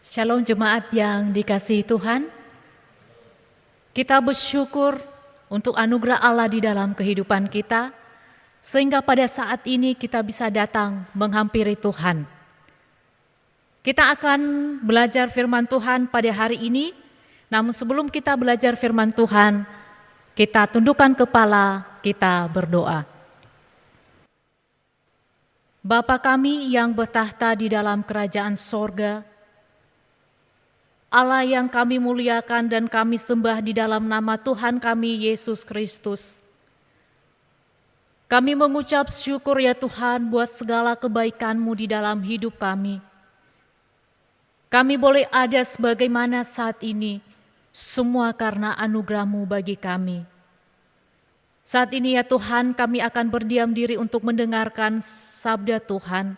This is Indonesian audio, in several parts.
Shalom jemaat yang dikasihi Tuhan. Kita bersyukur untuk anugerah Allah di dalam kehidupan kita, sehingga pada saat ini kita bisa datang menghampiri Tuhan. Kita akan belajar firman Tuhan pada hari ini, namun sebelum kita belajar firman Tuhan, kita tundukkan kepala, kita berdoa. Bapa kami yang bertahta di dalam kerajaan sorga, Allah yang kami muliakan dan kami sembah di dalam nama Tuhan kami Yesus Kristus. Kami mengucap syukur ya Tuhan buat segala kebaikan-Mu di dalam hidup kami. Kami boleh ada sebagaimana saat ini, semua karena anugerah-Mu bagi kami. Saat ini ya Tuhan, kami akan berdiam diri untuk mendengarkan sabda Tuhan.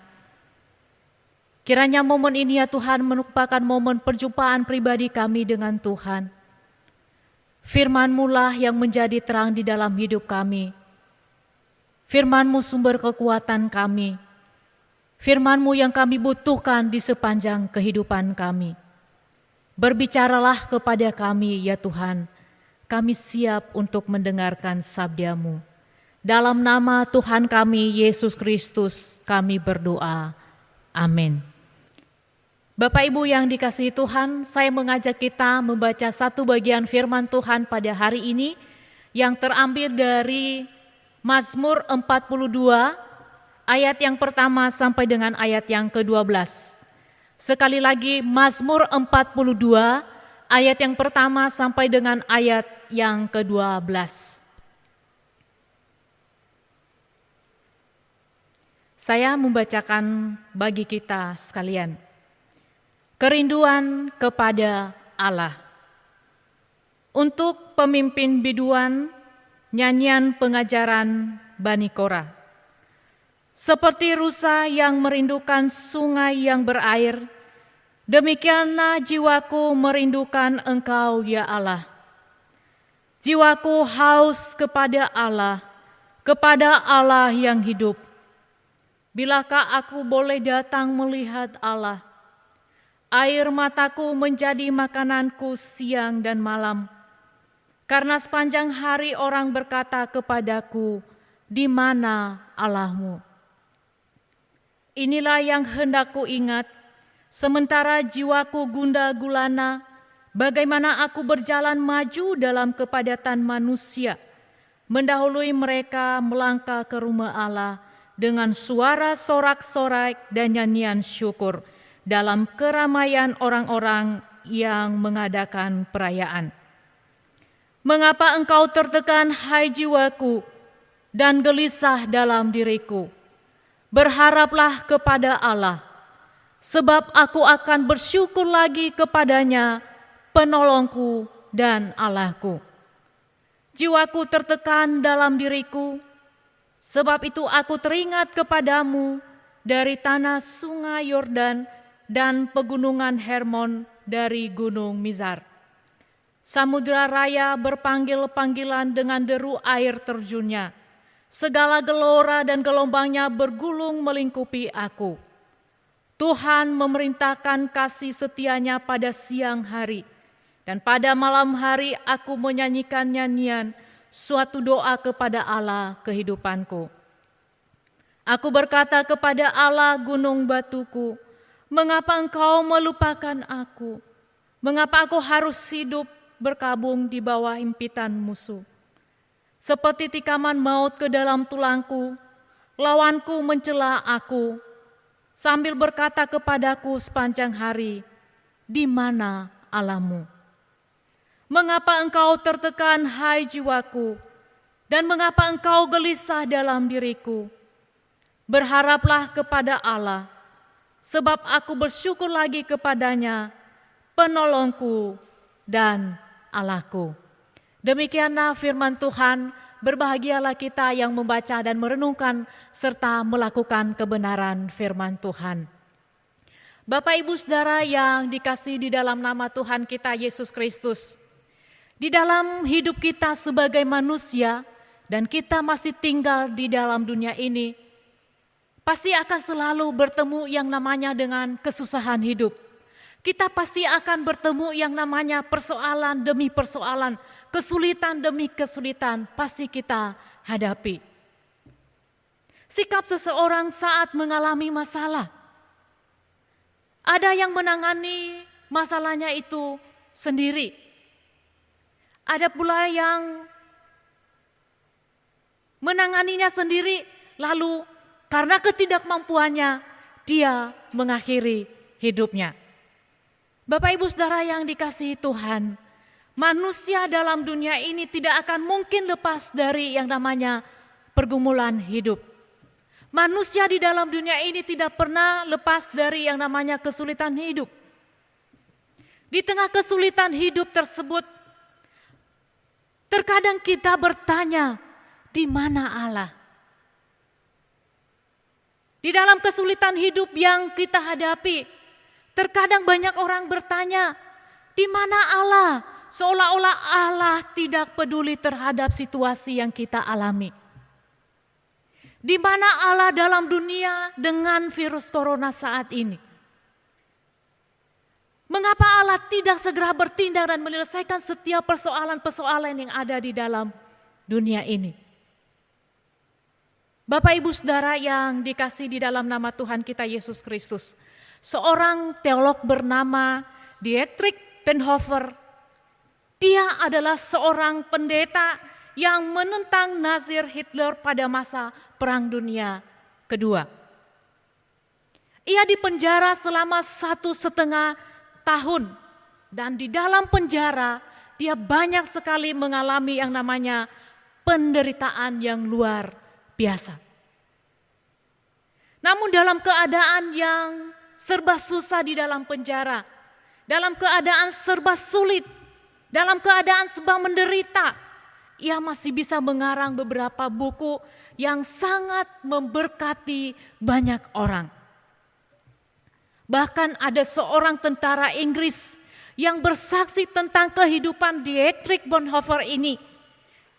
Kiranya momen ini ya Tuhan merupakan momen perjumpaan pribadi kami dengan Tuhan. Firman-Mu lah yang menjadi terang di dalam hidup kami. Firman-Mu sumber kekuatan kami. Firman-Mu yang kami butuhkan di sepanjang kehidupan kami. Berbicaralah kepada kami ya Tuhan. Kami siap untuk mendengarkan sabda-Mu. Dalam nama Tuhan kami Yesus Kristus kami berdoa. Amin. Bapak Ibu yang dikasihi Tuhan, saya mengajak kita membaca satu bagian firman Tuhan pada hari ini yang terambil dari Mazmur 42 ayat yang pertama sampai dengan ayat yang ke-12. Sekali lagi Mazmur 42 ayat yang pertama sampai dengan ayat yang ke-12. Saya membacakan bagi kita sekalian. Kerinduan kepada Allah. Untuk pemimpin biduan, nyanyian pengajaran Bani Korah. Seperti rusa yang merindukan sungai yang berair, demikianlah jiwaku merindukan Engkau ya Allah. Jiwaku haus kepada Allah yang hidup. Bilakah aku boleh datang melihat Allah? Air mataku menjadi makananku siang dan malam. Karena sepanjang hari orang berkata kepadaku, di mana Allahmu? Inilah yang hendak ku ingat, sementara jiwaku gundah gulana, bagaimana aku berjalan maju dalam kepadatan manusia, mendahului mereka melangkah ke rumah Allah dengan suara sorak-sorai dan nyanyian syukur, dalam keramaian orang-orang yang mengadakan perayaan. Mengapa engkau tertekan, hai jiwaku, dan gelisah dalam diriku? Berharaplah kepada Allah, sebab aku akan bersyukur lagi kepadanya, penolongku dan Allahku. Jiwaku tertekan dalam diriku, sebab itu aku teringat kepadamu dari tanah sungai Yordan dan pegunungan Hermon dari gunung Mizar. Samudra raya berpanggil-panggilan dengan deru air terjunnya. Segala gelora dan gelombangnya bergulung melingkupi aku. Tuhan memerintahkan kasih setianya pada siang hari, dan pada malam hari aku menyanyikan nyanyian suatu doa kepada Allah kehidupanku. Aku berkata kepada Allah gunung batuku, mengapa engkau melupakan aku? Mengapa aku harus hidup berkabung di bawah impitan musuh? Seperti tikaman maut ke dalam tulangku, lawanku mencela aku, sambil berkata kepadaku sepanjang hari, di mana Allahmu? Mengapa engkau tertekan, hai jiwaku, dan mengapa engkau gelisah dalam diriku? Berharaplah kepada Allah, sebab aku bersyukur lagi kepadanya, penolongku dan Allahku. Demikianlah firman Tuhan, berbahagialah kita yang membaca dan merenungkan serta melakukan kebenaran firman Tuhan. Bapak Ibu Saudara yang dikasihi di dalam nama Tuhan kita Yesus Kristus, di dalam hidup kita sebagai manusia dan kita masih tinggal di dalam dunia ini, pasti akan selalu bertemu yang namanya dengan kesusahan hidup. Kita pasti akan bertemu yang namanya persoalan demi persoalan, kesulitan demi kesulitan pasti kita hadapi. Sikap seseorang saat mengalami masalah. Ada yang menangani masalahnya itu sendiri. Ada pula yang menanganinya sendiri, lalu karena ketidakmampuannya dia mengakhiri hidupnya. Bapak Ibu Saudara yang dikasihi Tuhan, manusia dalam dunia ini tidak akan mungkin lepas dari yang namanya pergumulan hidup. Manusia di dalam dunia ini tidak pernah lepas dari yang namanya kesulitan hidup. Di tengah kesulitan hidup tersebut, terkadang kita bertanya, di mana Allah? Di dalam kesulitan hidup yang kita hadapi, terkadang banyak orang bertanya, di mana Allah? Seolah-olah Allah tidak peduli terhadap situasi yang kita alami. Di mana Allah dalam dunia dengan virus corona saat ini? Mengapa Allah tidak segera bertindak dan menyelesaikan setiap persoalan-persoalan yang ada di dalam dunia ini? Bapak Ibu Saudara yang dikasihi di dalam nama Tuhan kita Yesus Kristus, seorang teolog bernama Dietrich Bonhoeffer, dia adalah seorang pendeta yang menentang Nazi Hitler pada masa Perang Dunia Kedua. Ia dipenjara selama 1,5 tahun dan di dalam penjara dia banyak sekali mengalami yang namanya penderitaan yang luar biasa. Namun dalam keadaan yang serba susah di dalam penjara, dalam keadaan serba sulit, dalam keadaan serba menderita, ia masih bisa mengarang beberapa buku yang sangat memberkati banyak orang. Bahkan ada seorang tentara Inggris yang bersaksi tentang kehidupan Dietrich Bonhoeffer ini,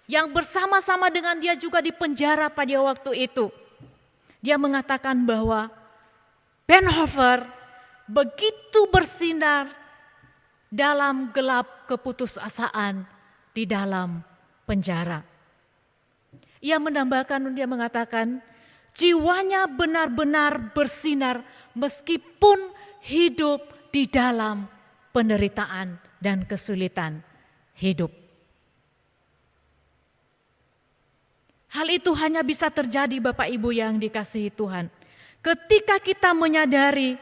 yang bersama-sama dengan dia juga di penjara pada waktu itu. Dia mengatakan bahwa Bonhoeffer begitu bersinar dalam gelap keputusasaan di dalam penjara. Ia menambahkan, dia mengatakan, jiwanya benar-benar bersinar meskipun hidup di dalam penderitaan dan kesulitan hidup. Hal itu hanya bisa terjadi Bapak Ibu yang dikasihi Tuhan, ketika kita menyadari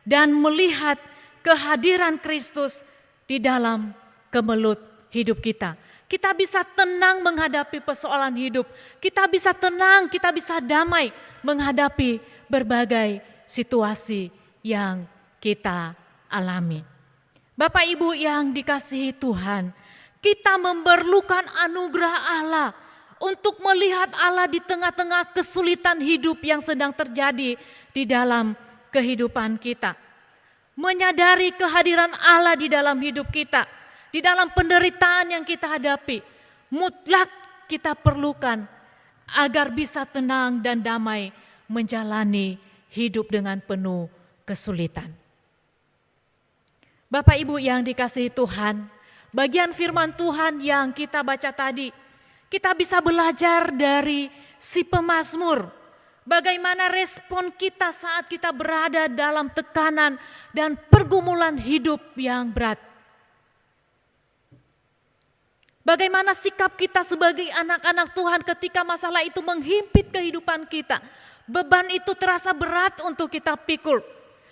dan melihat kehadiran Kristus di dalam kemelut hidup kita. Kita bisa tenang menghadapi persoalan hidup. Kita bisa tenang, kita bisa damai menghadapi berbagai situasi yang kita alami. Bapak Ibu yang dikasihi Tuhan, kita memerlukan anugerah Allah untuk melihat Allah di tengah-tengah kesulitan hidup yang sedang terjadi di dalam kehidupan kita. Menyadari kehadiran Allah di dalam hidup kita. Di dalam penderitaan yang kita hadapi, mutlak kita perlukan agar bisa tenang dan damai menjalani hidup dengan penuh kesulitan. Bapak Ibu yang dikasihi Tuhan, bagian firman Tuhan yang kita baca tadi, kita bisa belajar dari si pemazmur. Bagaimana respon kita saat kita berada dalam tekanan dan pergumulan hidup yang berat. Bagaimana sikap kita sebagai anak-anak Tuhan ketika masalah itu menghimpit kehidupan kita. Beban itu terasa berat untuk kita pikul.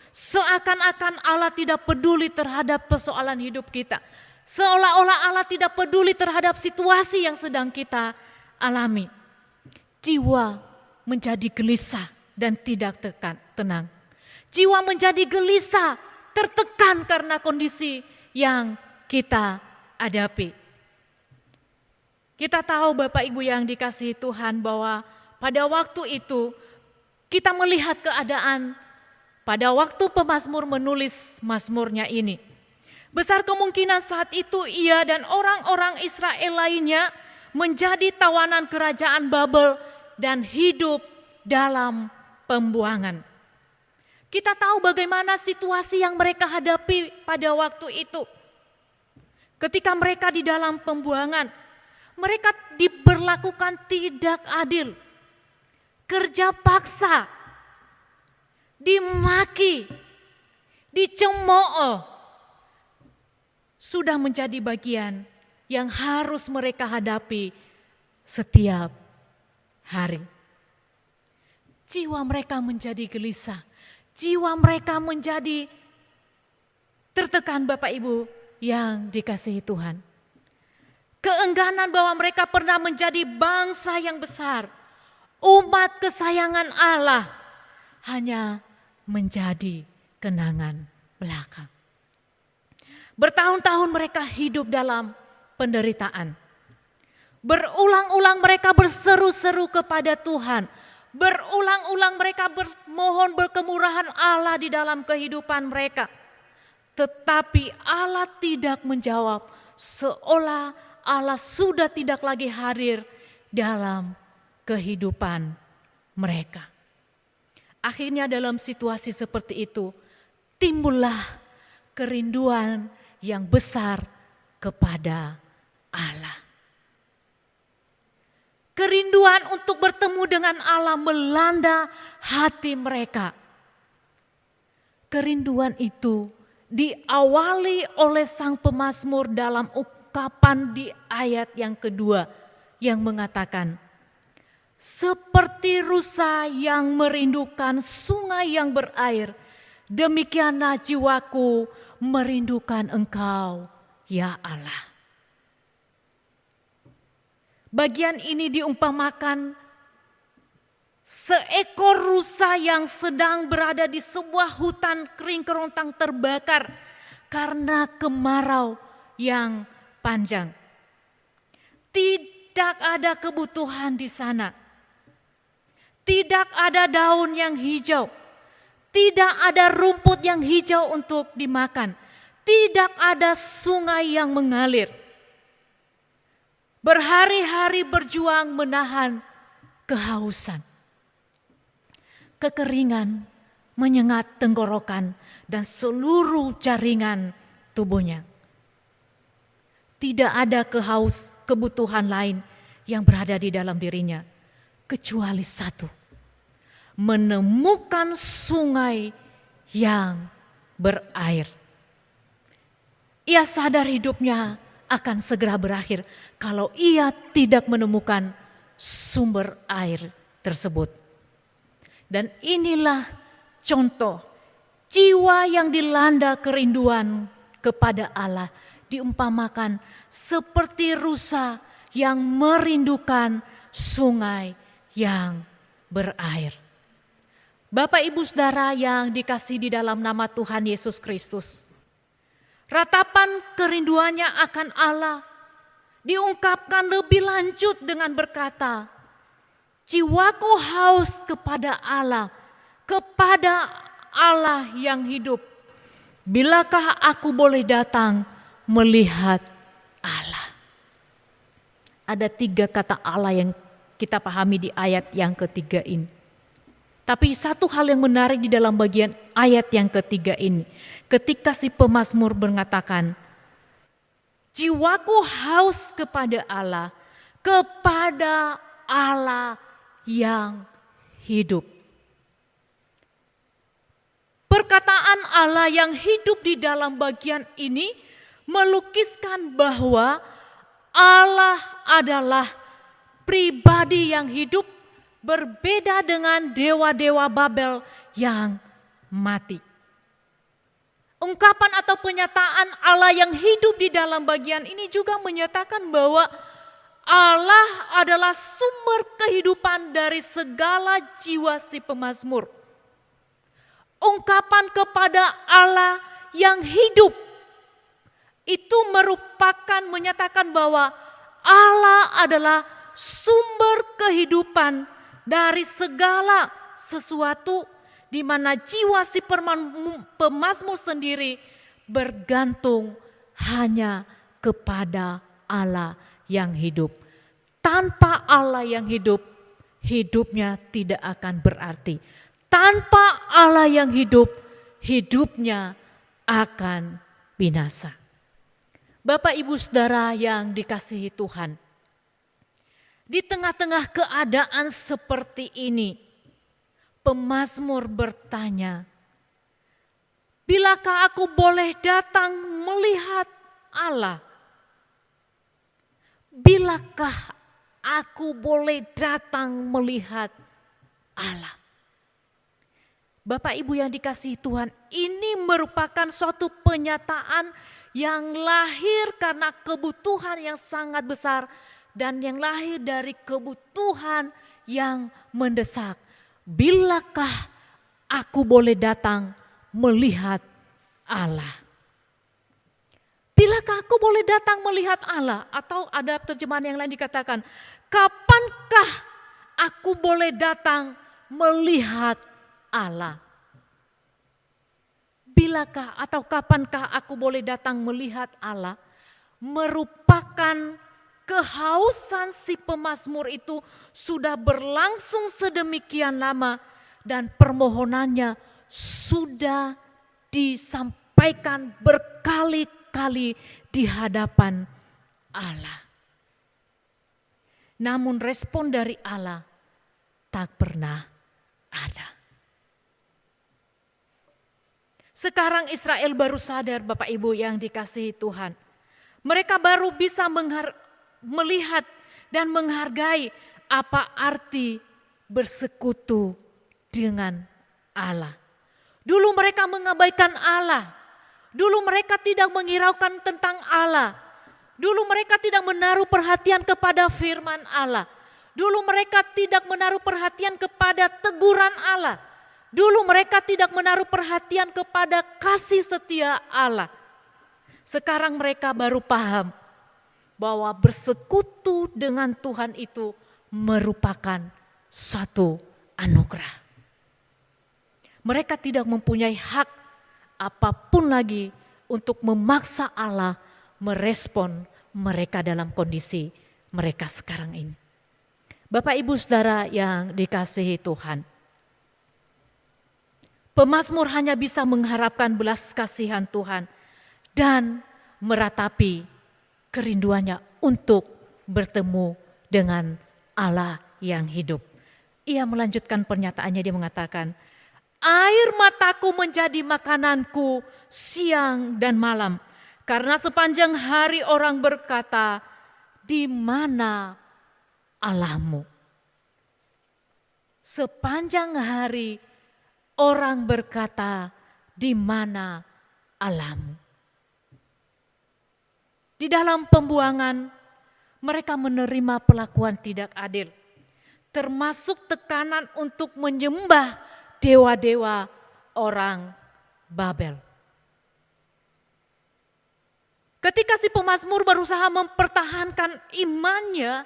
Seakan-akan Allah tidak peduli terhadap persoalan hidup kita. Seolah-olah Allah tidak peduli terhadap situasi yang sedang kita alami. Jiwa menjadi gelisah dan tidak tenang. Jiwa menjadi gelisah, tertekan karena kondisi yang kita hadapi. Kita tahu Bapak Ibu yang dikasihi Tuhan bahwa pada waktu itu kita melihat keadaan pada waktu pemazmur menulis mazmurnya ini. Besar kemungkinan saat itu ia dan orang-orang Israel lainnya menjadi tawanan kerajaan Babel dan hidup dalam pembuangan. Kita tahu bagaimana situasi yang mereka hadapi pada waktu itu. Ketika mereka di dalam pembuangan, mereka diberlakukan tidak adil, kerja paksa, dimaki, dicemooh, sudah menjadi bagian yang harus mereka hadapi setiap hari. Jiwa mereka menjadi gelisah, jiwa mereka menjadi tertekan, Bapak Ibu yang dikasihi Tuhan. Keengganan bahwa mereka pernah menjadi bangsa yang besar, umat kesayangan Allah, hanya menjadi kenangan belaka. Bertahun-tahun mereka hidup dalam penderitaan. Berulang-ulang mereka berseru-seru kepada Tuhan. Berulang-ulang mereka bermohon berkemurahan Allah di dalam kehidupan mereka. Tetapi Allah tidak menjawab, seolah Allah sudah tidak lagi hadir dalam kehidupan mereka. Akhirnya dalam situasi seperti itu, timbullah kerinduan yang besar kepada Allah. Kerinduan untuk bertemu dengan Allah melanda hati mereka. Kerinduan itu diawali oleh sang pemazmur dalam ungkapan di ayat yang kedua yang mengatakan, seperti rusa yang merindukan sungai yang berair, demikianlah jiwaku merindukan Engkau, ya Allah. Bagian ini diumpamakan seekor rusa yang sedang berada di sebuah hutan kering kerontang terbakar karena kemarau yang panjang. Tidak ada kebutuhan di sana. Tidak ada daun yang hijau. Tidak ada rumput yang hijau untuk dimakan. Tidak ada sungai yang mengalir. Berhari-hari berjuang menahan kehausan. Kekeringan menyengat tenggorokan dan seluruh jaringan tubuhnya. Tidak ada kebutuhan lain yang berada di dalam dirinya kecuali satu, menemukan sungai yang berair. Ia sadar hidupnya akan segera berakhir kalau ia tidak menemukan sumber air tersebut. Dan inilah contoh jiwa yang dilanda kerinduan kepada Allah diumpamakan seperti rusa yang merindukan sungai yang berair. Bapak Ibu Saudara yang dikasihi di dalam nama Tuhan Yesus Kristus, ratapan kerinduannya akan Allah diungkapkan lebih lanjut dengan berkata, jiwaku haus kepada Allah yang hidup. Bilakah aku boleh datang melihat Allah? Ada 3 kata Allah yang kita pahami di ayat yang ketiga ini. Tapi satu hal yang menarik di dalam bagian ayat yang ketiga ini, ketika si pemazmur mengatakan, jiwaku haus kepada Allah yang hidup. Perkataan Allah yang hidup di dalam bagian ini melukiskan bahwa Allah adalah pribadi yang hidup, berbeda dengan dewa-dewa Babel yang mati. Ungkapan atau penyataan Allah yang hidup di dalam bagian ini juga menyatakan bahwa Allah adalah sumber kehidupan dari segala jiwa si pemazmur. Ungkapan kepada Allah yang hidup itu merupakan menyatakan bahwa Allah adalah sumber kehidupan dari segala sesuatu, di mana jiwa si pemazmur sendiri bergantung hanya kepada Allah yang hidup. Tanpa Allah yang hidup, hidupnya tidak akan berarti. Tanpa Allah yang hidup, hidupnya akan binasa. Bapak Ibu Saudara yang dikasihi Tuhan, di tengah-tengah keadaan seperti ini, pemazmur bertanya, bilakah aku boleh datang melihat Allah? Bilakah aku boleh datang melihat Allah? Bapak Ibu yang dikasihi Tuhan, ini merupakan suatu penyataan yang lahir karena kebutuhan yang sangat besar dan yang lahir dari kebutuhan yang mendesak. Bilakah aku boleh datang melihat Allah? Bilakah aku boleh datang melihat Allah? Atau ada terjemahan yang lain dikatakan, kapankah aku boleh datang melihat Allah? Bilakah atau kapankah aku boleh datang melihat Allah? Merupakan kehausan si pemazmur itu sudah berlangsung sedemikian lama dan permohonannya sudah disampaikan berkali-kali di hadapan Allah. Namun respon dari Allah tak pernah ada. Sekarang Israel baru sadar, Bapak Ibu yang dikasihi Tuhan. Mereka baru bisa melihat dan menghargai apa arti bersekutu dengan Allah. Dulu mereka mengabaikan Allah. Dulu mereka tidak menghiraukan tentang Allah. Dulu mereka tidak menaruh perhatian kepada firman Allah. Dulu mereka tidak menaruh perhatian kepada teguran Allah. Dulu mereka tidak menaruh perhatian kepada kasih setia Allah. Sekarang mereka baru paham bahwa bersekutu dengan Tuhan itu merupakan satu anugerah. Mereka tidak mempunyai hak apapun lagi untuk memaksa Allah merespon mereka dalam kondisi mereka sekarang ini. Bapak Ibu Saudara yang dikasihi Tuhan, pemazmur hanya bisa mengharapkan belas kasihan Tuhan dan meratapi kerinduannya untuk bertemu dengan Allah yang hidup. Ia melanjutkan pernyataannya, dia mengatakan, air mataku menjadi makananku siang dan malam, karena sepanjang hari orang berkata, di mana Allahmu? Sepanjang hari orang berkata, di mana Allahmu? Di dalam pembuangan, mereka menerima perlakuan tidak adil, termasuk tekanan untuk menyembah dewa-dewa orang Babel. Ketika si pemazmur berusaha mempertahankan imannya,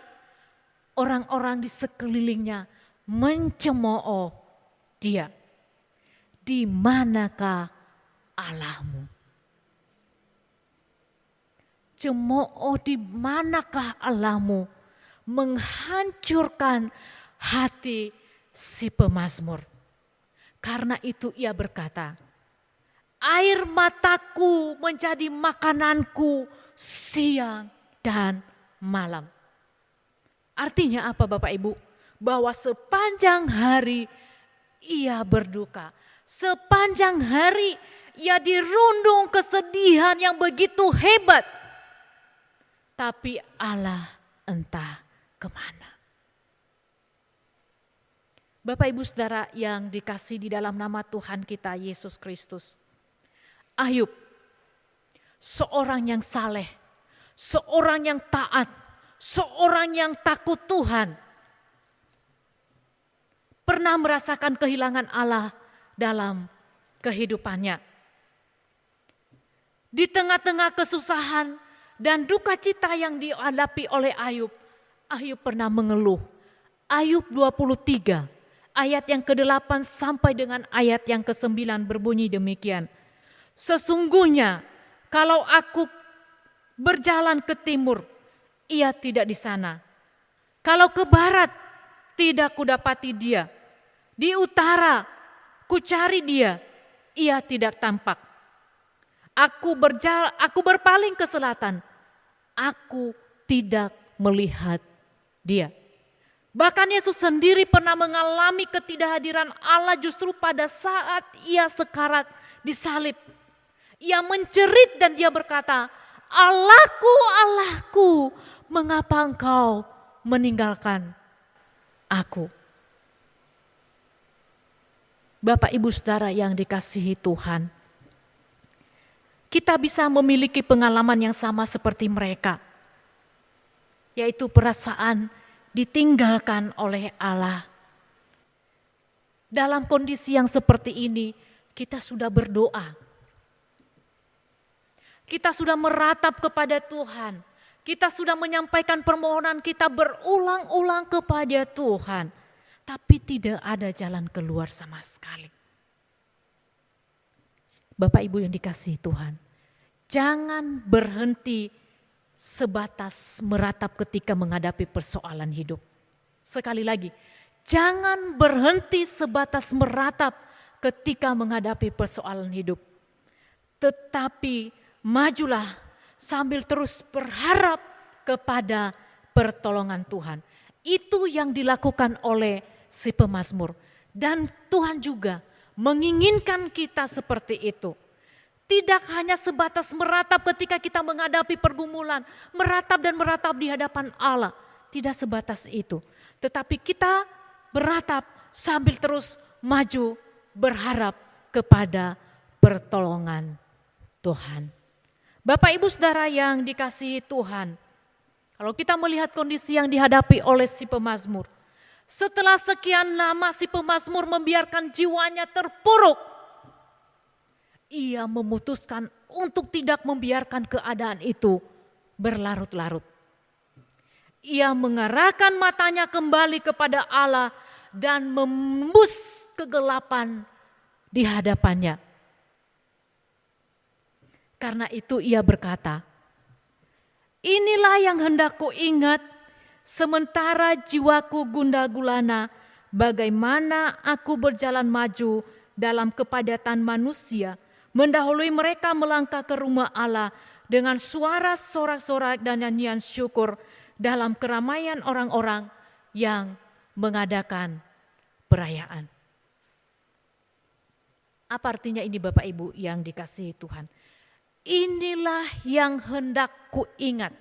orang-orang di sekelilingnya mencemooh dia. Di manakah Allahmu? Cemooh di manakah Allahmu? Menghancurkan hati si pemazmur. Karena itu ia berkata, air mataku menjadi makananku siang dan malam. Artinya apa Bapak Ibu? Bahwa sepanjang hari ia berduka. Sepanjang hari ia dirundung kesedihan yang begitu hebat. Tapi Allah entah kemana. Bapak Ibu Saudara yang dikasih di dalam nama Tuhan kita Yesus Kristus. Ayub, seorang yang saleh, seorang yang taat, seorang yang takut Tuhan, pernah merasakan kehilangan Allah dalam kehidupannya. Di tengah-tengah kesusahan dan duka cita yang dihadapi oleh Ayub, Ayub pernah mengeluh. Ayub 23 ayat yang ke-8 sampai dengan ayat yang ke-9 berbunyi demikian. Sesungguhnya kalau aku berjalan ke timur, ia tidak di sana. Kalau ke barat, tidak kudapati dia. Di utara, ku cari dia, ia tidak tampak. Aku berpaling ke selatan, aku tidak melihat dia. Bahkan Yesus sendiri pernah mengalami ketidakhadiran Allah justru pada saat ia sekarat disalib. Ia menjerit dan dia berkata, "Allahku, Allahku, mengapa engkau meninggalkan aku?" Bapak Ibu Saudara yang dikasihi Tuhan, kita bisa memiliki pengalaman yang sama seperti mereka, yaitu perasaan ditinggalkan oleh Allah. Dalam kondisi yang seperti ini, kita sudah berdoa. Kita sudah meratap kepada Tuhan. Kita sudah menyampaikan permohonan kita berulang-ulang kepada Tuhan. Tapi tidak ada jalan keluar sama sekali. Bapak Ibu yang dikasihi Tuhan, jangan berhenti sebatas meratap ketika menghadapi persoalan hidup. Sekali lagi, jangan berhenti sebatas meratap ketika menghadapi persoalan hidup. Tetapi majulah sambil terus berharap kepada pertolongan Tuhan. Itu yang dilakukan oleh si pemazmur. Dan Tuhan juga menginginkan kita seperti itu. Tidak hanya sebatas meratap ketika kita menghadapi pergumulan, meratap dan meratap di hadapan Allah. Tidak sebatas itu. Tetapi kita beratap sambil terus maju berharap kepada pertolongan Tuhan. Bapak Ibu Saudara yang dikasihi Tuhan, kalau kita melihat kondisi yang dihadapi oleh si pemazmur, setelah sekian lama si pemazmur membiarkan jiwanya terpuruk, ia memutuskan untuk tidak membiarkan keadaan itu berlarut-larut. Ia mengarahkan matanya kembali kepada Allah dan menembus kegelapan di hadapannya. Karena itu ia berkata, "Inilah yang hendak ku ingat sementara jiwaku gundah gulana, bagaimana aku berjalan maju dalam kepadatan manusia, mendahului mereka melangkah ke rumah Allah dengan suara sorak-sorak dan nyanyian syukur dalam keramaian orang-orang yang mengadakan perayaan." Apa artinya ini Bapak Ibu yang dikasihi Tuhan? Inilah yang hendak kuingat.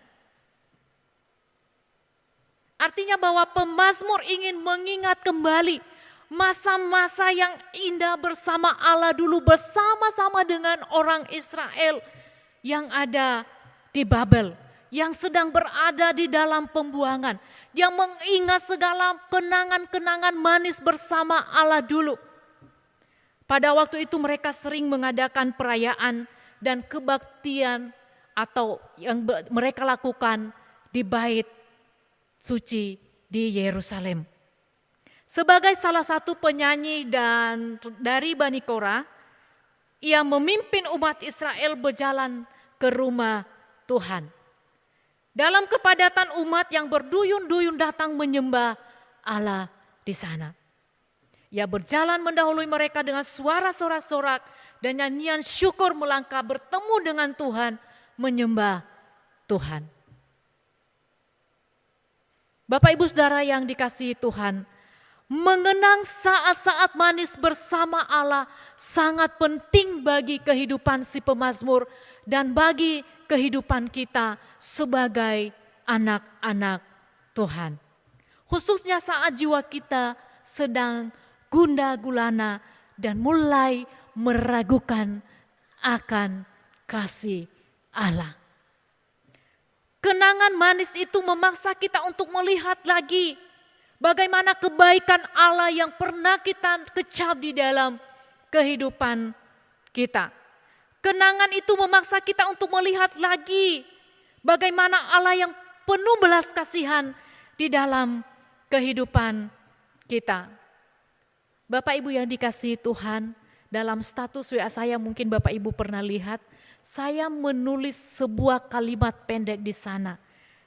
Artinya bahwa pemazmur ingin mengingat kembali masa-masa yang indah bersama Allah dulu, bersama-sama dengan orang Israel yang ada di Babel, yang sedang berada di dalam pembuangan, yang mengingat segala kenangan-kenangan manis bersama Allah dulu. Pada waktu itu mereka sering mengadakan perayaan dan kebaktian atau yang mereka lakukan di bait suci di Yerusalem. Sebagai salah satu penyanyi dan dari Bani Korah, ia memimpin umat Israel berjalan ke rumah Tuhan. Dalam kepadatan umat yang berduyun-duyun datang menyembah Allah di sana. Ia berjalan mendahului mereka dengan suara sorak-sorak dan nyanyian syukur melangkah bertemu dengan Tuhan, menyembah Tuhan. Bapak Ibu Saudara yang dikasihi Tuhan, mengenang saat-saat manis bersama Allah sangat penting bagi kehidupan si pemazmur dan bagi kehidupan kita sebagai anak-anak Tuhan. Khususnya saat jiwa kita sedang gundah gulana dan mulai meragukan akan kasih Allah. Kenangan manis itu memaksa kita untuk melihat lagi bagaimana kebaikan Allah yang pernah kita kecap di dalam kehidupan kita. Kenangan itu memaksa kita untuk melihat lagi bagaimana Allah yang penuh belas kasihan di dalam kehidupan kita. Bapak Ibu yang dikasihi Tuhan, dalam status WA saya mungkin Bapak Ibu pernah lihat, saya menulis sebuah kalimat pendek di sana.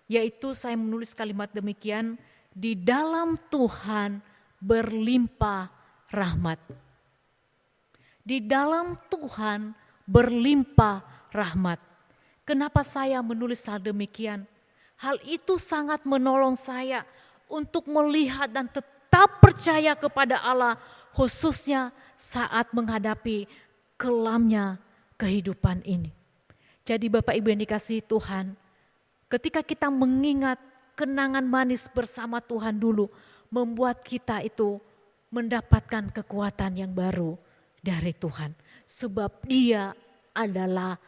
Yaitu saya menulis kalimat demikian, di dalam Tuhan berlimpah rahmat. Di dalam Tuhan berlimpah rahmat. Kenapa saya menulis hal demikian? Hal itu sangat menolong saya untuk melihat dan tetap percaya kepada Allah, khususnya saat menghadapi kelamnya kehidupan ini. Jadi Bapak Ibu yang dikasihi Tuhan, ketika kita mengingat kenangan manis bersama Tuhan dulu, membuat kita itu mendapatkan kekuatan yang baru dari Tuhan. Sebab Dia adalah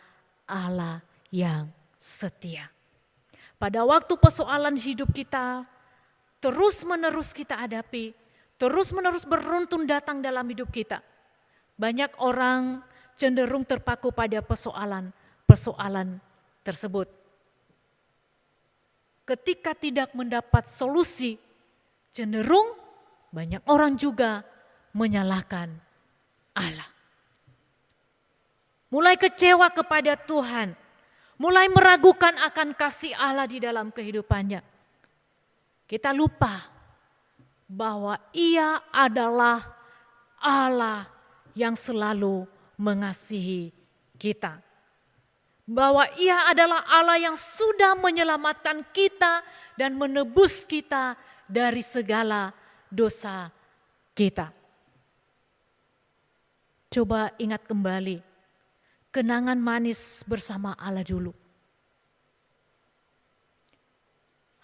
Allah yang setia. Pada waktu persoalan hidup kita terus menerus kita hadapi, terus menerus beruntun datang dalam hidup kita. Banyak orang cenderung terpaku pada persoalan tersebut. Ketika tidak mendapat solusi, cenderung banyak orang juga menyalahkan Allah. Mulai kecewa kepada Tuhan, mulai meragukan akan kasih Allah di dalam kehidupannya. Kita lupa bahwa Ia adalah Allah yang selalu mengasihi kita. Bahwa Ia adalah Allah yang sudah menyelamatkan kita dan menebus kita dari segala dosa kita. Coba ingat kembali kenangan manis bersama Allah dulu.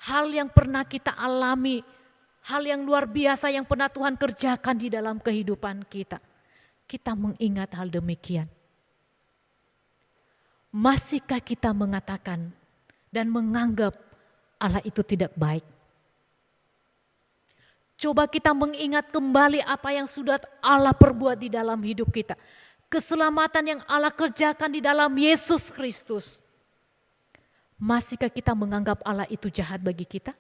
Hal yang pernah kita alami, hal yang luar biasa yang pernah Tuhan kerjakan di dalam kehidupan kita. Kita mengingat hal demikian. Masihkah kita mengatakan dan menganggap Allah itu tidak baik? Coba kita mengingat kembali apa yang sudah Allah perbuat di dalam hidup kita. Keselamatan yang Allah kerjakan di dalam Yesus Kristus. Masihkah kita menganggap Allah itu jahat bagi kita?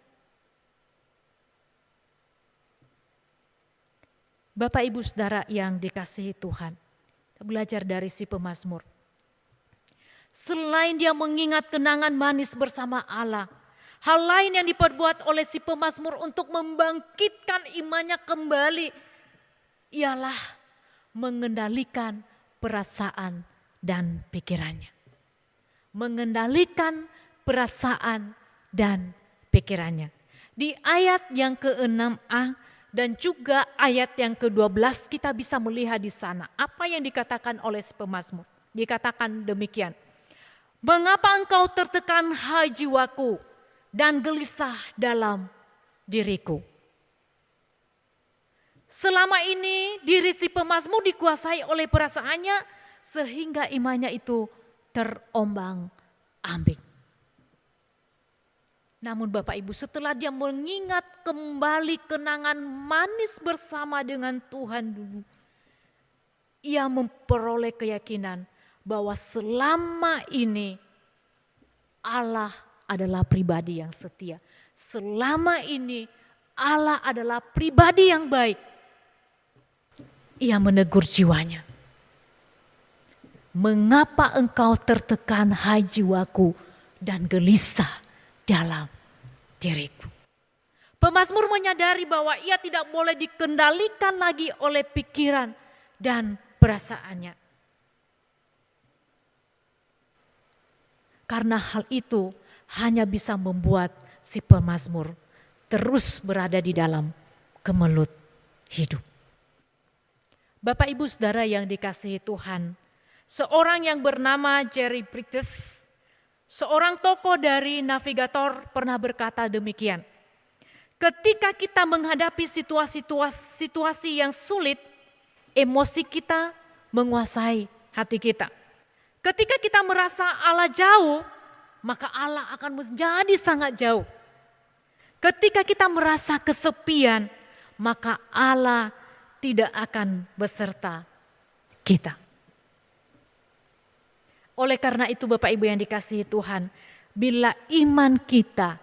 Bapak Ibu Saudara yang dikasihi Tuhan, kita belajar dari si pemazmur. Selain dia mengingat kenangan manis bersama Allah, hal lain yang diperbuat oleh si pemazmur untuk membangkitkan imannya kembali ialah mengendalikan perasaan dan pikirannya. Mengendalikan perasaan dan pikirannya. Di ayat yang ke-6a dan juga ayat yang ke-12 kita bisa melihat di sana apa yang dikatakan oleh si pemazmur. Dikatakan demikian. Mengapa engkau tertekan hai jiwaku dan gelisah dalam diriku? Selama ini diri si pemazmur dikuasai oleh perasaannya sehingga imannya itu terombang-ambing. Namun Bapak Ibu, setelah dia mengingat kembali kenangan manis bersama dengan Tuhan dulu, ia memperoleh keyakinan bahwa selama ini Allah adalah pribadi yang setia. Selama ini Allah adalah pribadi yang baik. Ia menegur jiwanya. Mengapa engkau tertekan hai jiwaku dan gelisah dalam diriku? Pemazmur menyadari bahwa ia tidak boleh dikendalikan lagi oleh pikiran dan perasaannya. Karena hal itu hanya bisa membuat si pemazmur terus berada di dalam kemelut hidup. Bapak Ibu Saudara yang dikasihi Tuhan, seorang yang bernama Jerry Bridges, seorang tokoh dari Navigator pernah berkata demikian. Ketika kita menghadapi situasi yang sulit, emosi kita menguasai hati kita. Ketika kita merasa Allah jauh, maka Allah akan menjadi sangat jauh. Ketika kita merasa kesepian, maka Allah tidak akan beserta kita. Oleh karena itu Bapak Ibu yang dikasihi Tuhan, bila iman kita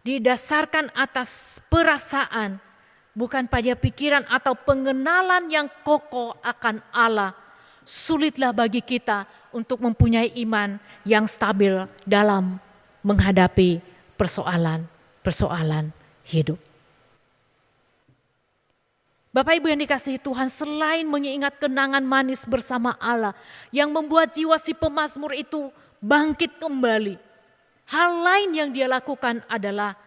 didasarkan atas perasaan, bukan pada pikiran atau pengenalan yang kokoh akan Allah, sulitlah bagi kita untuk mempunyai iman yang stabil dalam menghadapi persoalan hidup. Bapak Ibu yang dikasihi Tuhan, selain mengingat kenangan manis bersama Allah yang membuat jiwa si pemazmur itu bangkit kembali, hal lain yang dia lakukan adalah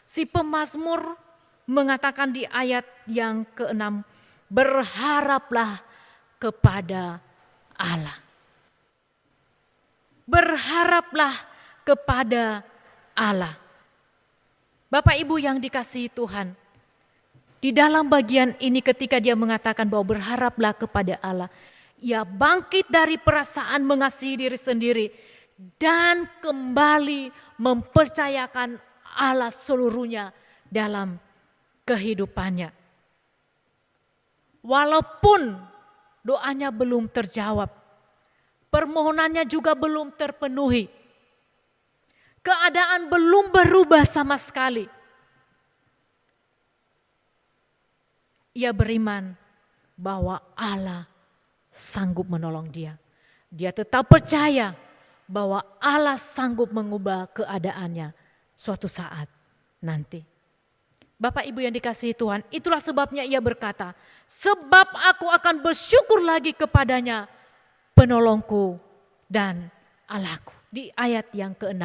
si pemazmur mengatakan di ayat yang ke-6, berharaplah kepada Allah. Berharaplah kepada Allah. Bapak Ibu yang dikasihi Tuhan, di dalam bagian ini ketika dia mengatakan bahwa berharaplah kepada Allah, ia bangkit dari perasaan mengasihi diri sendiri dan kembali mempercayakan Allah seluruhnya dalam kehidupannya. Walaupun doanya belum terjawab, permohonannya juga belum terpenuhi, keadaan belum berubah sama sekali, ia beriman bahwa Allah sanggup menolong dia. Dia tetap percaya bahwa Allah sanggup mengubah keadaannya suatu saat nanti. Bapak Ibu yang dikasihi Tuhan, itulah sebabnya ia berkata, sebab aku akan bersyukur lagi kepadanya, penolongku dan Allahku. Di ayat yang ke-6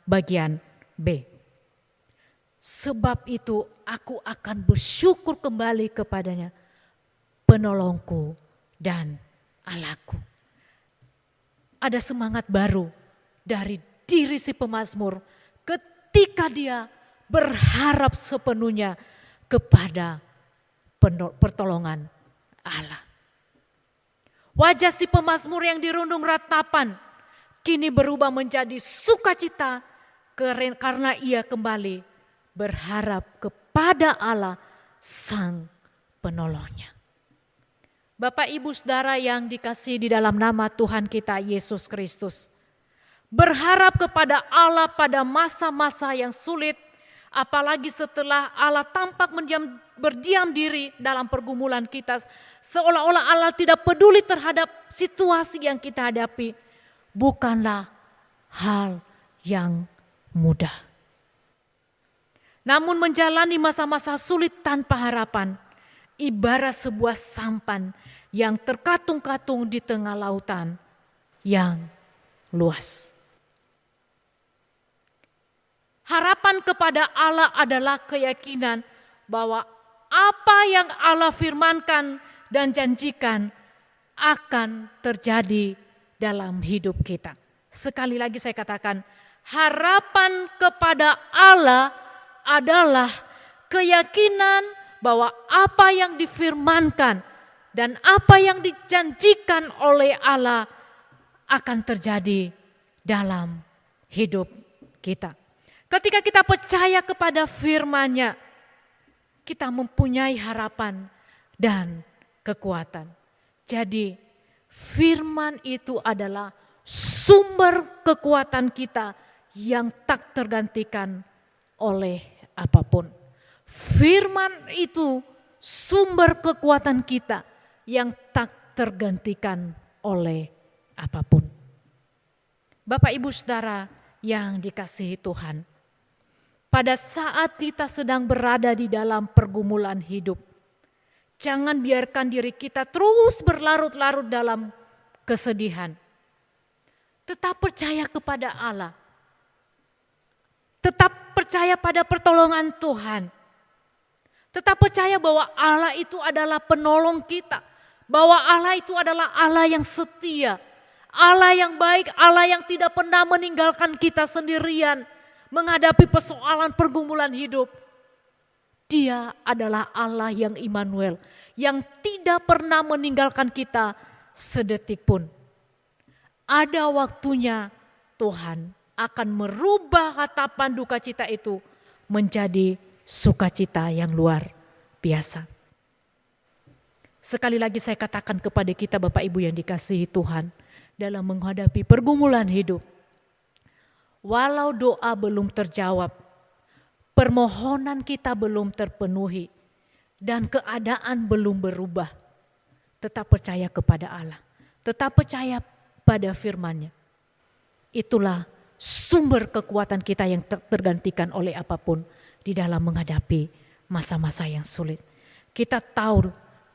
bagian B. Sebab itu aku akan bersyukur kembali kepadanya, penolongku dan Allahku. Ada semangat baru dari diri si pemazmur ketika dia berharap sepenuhnya kepada pertolongan Allah. Wajah si pemazmur yang dirundung ratapan kini berubah menjadi sukacita karena ia kembali berharap kepada Allah sang penolongnya. Bapak Ibu Saudara yang dikasihi di dalam nama Tuhan kita Yesus Kristus, berharap kepada Allah pada masa-masa yang sulit, apalagi setelah Allah tampak berdiam diri dalam pergumulan kita, seolah-olah Allah tidak peduli terhadap situasi yang kita hadapi, bukanlah hal yang mudah. Namun menjalani masa-masa sulit tanpa harapan, ibarat sebuah sampan yang terkatung-katung di tengah lautan yang luas. Harapan kepada Allah adalah keyakinan bahwa apa yang Allah firmankan dan janjikan akan terjadi dalam hidup kita. Sekali lagi saya katakan, harapan kepada Allah adalah keyakinan bahwa apa yang difirmankan dan apa yang dijanjikan oleh Allah akan terjadi dalam hidup kita. Ketika kita percaya kepada firman-Nya, kita mempunyai harapan dan kekuatan. Jadi firman itu adalah sumber kekuatan kita yang tak tergantikan oleh apapun. Firman itu sumber kekuatan kita yang tak tergantikan oleh apapun. Bapak Ibu Saudara yang dikasihi Tuhan, pada saat kita sedang berada di dalam pergumulan hidup, jangan biarkan diri kita terus berlarut-larut dalam kesedihan. Tetap percaya kepada Allah. Tetap percaya pada pertolongan Tuhan. Tetap percaya bahwa Allah itu adalah penolong kita. Bahwa Allah itu adalah Allah yang setia. Allah yang baik, Allah yang tidak pernah meninggalkan kita sendirian menghadapi persoalan pergumulan hidup. Dia adalah Allah yang Immanuel, yang tidak pernah meninggalkan kita sedetik pun. Ada waktunya Tuhan akan merubah ratapan duka cita itu menjadi sukacita yang luar biasa. Sekali lagi saya katakan kepada kita Bapak Ibu yang dikasihi Tuhan, dalam menghadapi pergumulan hidup, walau doa belum terjawab, permohonan kita belum terpenuhi, dan keadaan belum berubah, tetap percaya kepada Allah, tetap percaya pada firman-Nya. Itulah sumber kekuatan kita yang tergantikan oleh apapun di dalam menghadapi masa-masa yang sulit. Kita tahu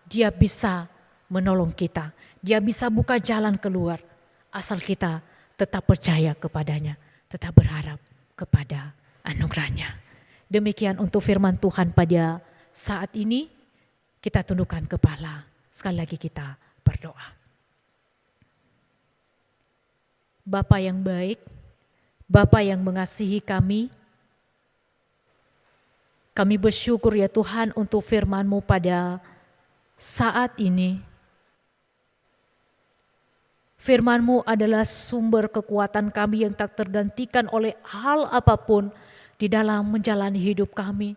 Dia bisa menolong kita. Dia bisa buka jalan keluar. Asal kita tetap percaya kepadanya. Tetap berharap kepada anugerahnya. Demikian untuk firman Tuhan pada saat ini. Kita tundukkan kepala. Sekali lagi kita berdoa. Bapa yang baik, Bapa yang mengasihi kami bersyukur ya Tuhan untuk firman-Mu pada saat ini. Firman-Mu adalah sumber kekuatan kami yang tak tergantikan oleh hal apapun di dalam menjalani hidup kami.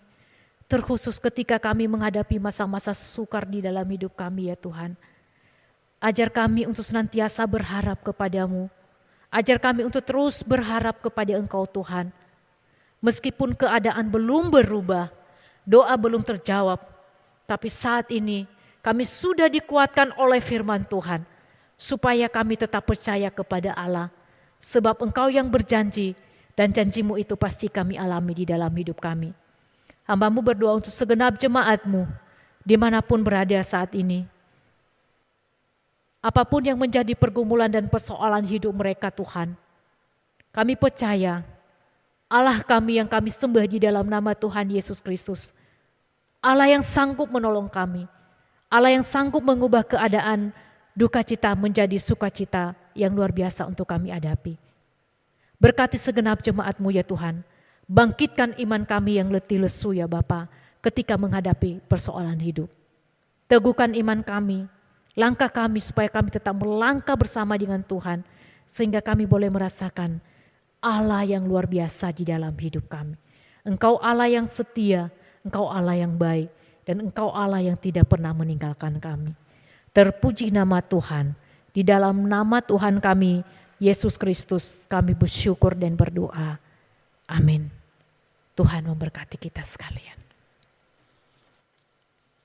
Terkhusus ketika kami menghadapi masa-masa sukar di dalam hidup kami ya Tuhan. Ajar kami untuk senantiasa berharap kepadamu. Ajar kami untuk terus berharap kepada Engkau Tuhan. Meskipun keadaan belum berubah, doa belum terjawab, tapi saat ini kami sudah dikuatkan oleh firman Tuhan, supaya kami tetap percaya kepada Allah, sebab Engkau yang berjanji, dan janji-Mu itu pasti kami alami di dalam hidup kami. Hamba-Mu berdoa untuk segenap jemaat-Mu, dimanapun berada saat ini. Apapun yang menjadi pergumulan dan persoalan hidup mereka Tuhan, kami percaya, Allah kami yang kami sembah di dalam nama Tuhan Yesus Kristus. Allah yang sanggup menolong kami. Allah yang sanggup mengubah keadaan duka cita menjadi sukacita yang luar biasa untuk kami hadapi. Berkati segenap jemaat-Mu ya Tuhan. Bangkitkan iman kami yang letih lesu ya Bapa ketika menghadapi persoalan hidup. Teguhkan iman kami, langkah kami supaya kami tetap melangkah bersama dengan Tuhan. Sehingga kami boleh merasakan Allah yang luar biasa di dalam hidup kami. Engkau Allah yang setia, Engkau Allah yang baik, dan Engkau Allah yang tidak pernah meninggalkan kami. Terpuji nama Tuhan, di dalam nama Tuhan kami, Yesus Kristus, kami bersyukur dan berdoa. Amin. Tuhan memberkati kita sekalian.